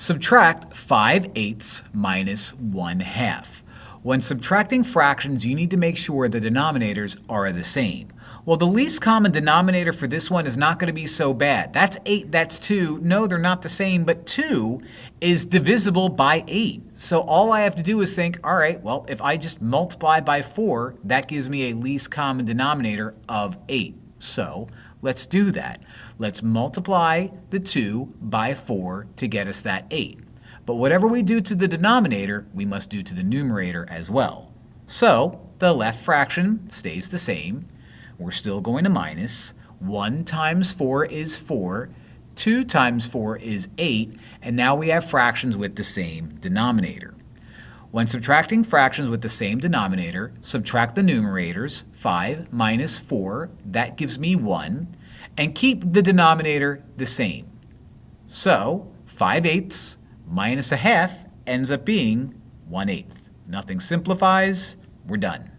Subtract 5/8 minus 1/2. When subtracting fractions, you need to make sure the denominators are the same. Well, the least common denominator for this one is not going to be so bad. That's 8, that's 2. No, they're not the same, but 2 is divisible by 8. So all I have to do is think, all right, well, if I just multiply by 4, that gives me a least common denominator of 8. So let's do that. Let's multiply the 2 by 4 to get us that 8. But whatever we do to the denominator, we must do to the numerator as well. So the left fraction stays the same. We're still going to minus. 1 times 4 is 4. 2 times 4 is 8. And now we have fractions with the same denominator. When subtracting fractions with the same denominator, subtract the numerators. 5 minus 4, that gives me 1. And keep the denominator the same. So 5/8 minus 1/2 ends up being 1/8. Nothing simplifies. We're done.